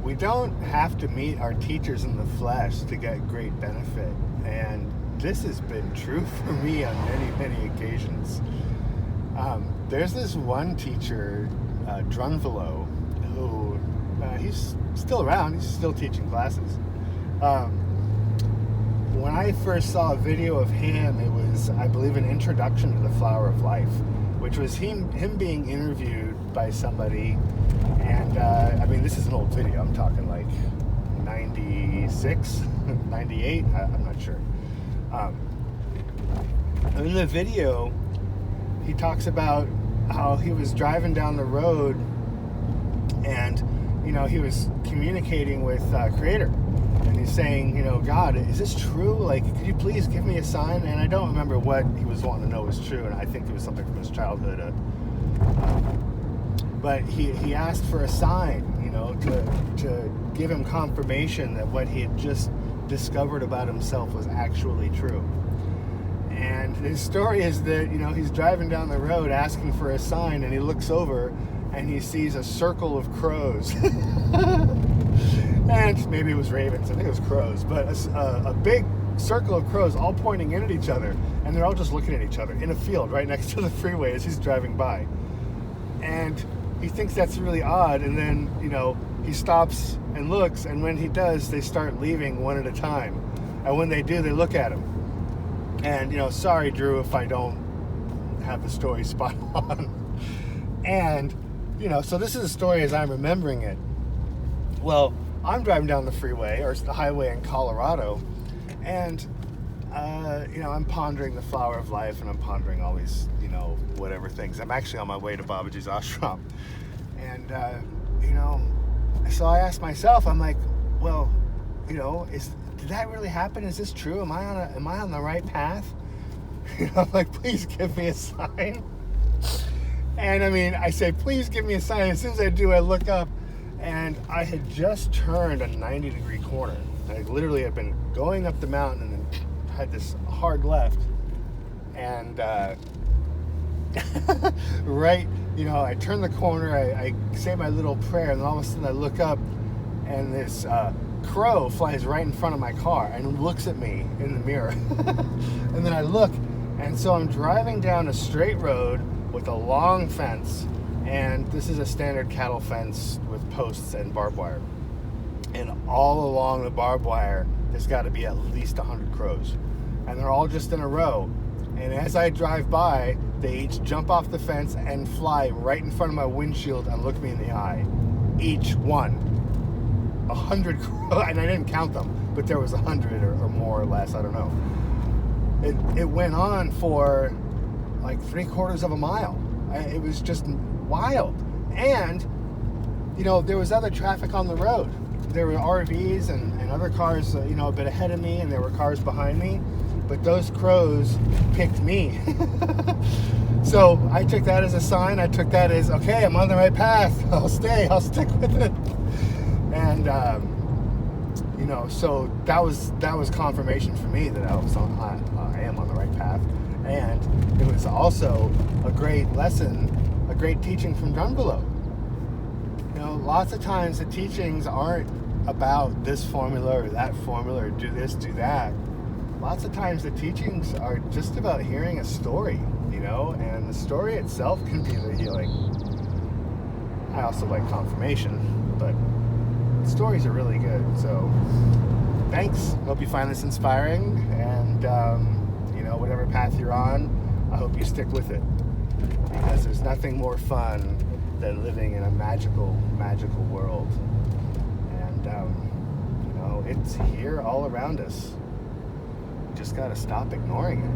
we don't have to meet our teachers in the flesh to get great benefit. And this has been true for me on many, many occasions. There's this one teacher, Drunvalo, who he's still around. He's still teaching classes. When I first saw a video of him, it was, I believe, an introduction to the Flower of Life, which was him being interviewed by somebody. And I mean, this is an old video. I'm talking like 96, 98. I'm not sure. In the video, he talks about how he was driving down the road and, you know, he was communicating with Creator. And he's saying, you know, God, is this true? Like, could you please give me a sign? And I don't remember what he was wanting to know was true. And I think it was something from his childhood. But he asked for a sign, you know, to give him confirmation that what he had just discovered about himself was actually true. And his story is that, you know, he's driving down the road asking for a sign, and he looks over and he sees a circle of crows. And maybe it was ravens, I think it was crows, but a big circle of crows all pointing in at each other, and they're all just looking at each other in a field right next to the freeway as he's driving by. And he thinks that's really odd, and then, you know, he stops and looks, and when he does, they start leaving one at a time. And when they do, they look at him. And, you know, sorry, Drew, if I don't have the story spot on. And, you know, so this is a story as I'm remembering it. Well, I'm driving down the freeway, or the highway in Colorado, and, you know, I'm pondering the Flower of Life, and I'm pondering all these, you know, whatever things. I'm actually on my way to Babaji's ashram. And, you know, so I asked myself, I'm like, well, you know, did that really happen? Is this true? Am I on the right path? You know, I'm like, please give me a sign. And I mean, I say, please give me a sign. As soon as I do, I look up, and I had just turned a 90-degree corner. I literally had been going up the mountain and then had this hard left. And right, you know, I turn the corner, I say my little prayer, and then all of a sudden I look up, and this crow flies right in front of my car and looks at me in the mirror. And then I look, and so I'm driving down a straight road with a long fence, and this is a standard cattle fence with posts and barbed wire. And all along the barbed wire, there's got to be at least 100 crows. And they're all just in a row. And as I drive by, they each jump off the fence and fly right in front of my windshield and look me in the eye. Each one. 100 crows. And I didn't count them, but there was 100 or more or less, I don't know. It went on for like 3/4 of a mile. It was just wild. And, you know, there was other traffic on the road. There were RVs and other cars, you know, a bit ahead of me, and there were cars behind me. But those crows picked me. So I took that as a sign. I took that as, okay, I'm on the right path. I'll stick with it. And, you know, so that was confirmation for me that I am on the right path. And it was also a great lesson, a great teaching from Drunvalo. You know, lots of times the teachings aren't about this formula or that formula or do this, do that. Lots of times the teachings are just about hearing a story, you know, and the story itself can be the healing. I also like confirmation, but stories are really good. So thanks. Hope you find this inspiring, and you know, whatever path you're on, I hope you stick with it, because there's nothing more fun than living in a magical world. And you know, it's here all around us. Just got to stop ignoring it.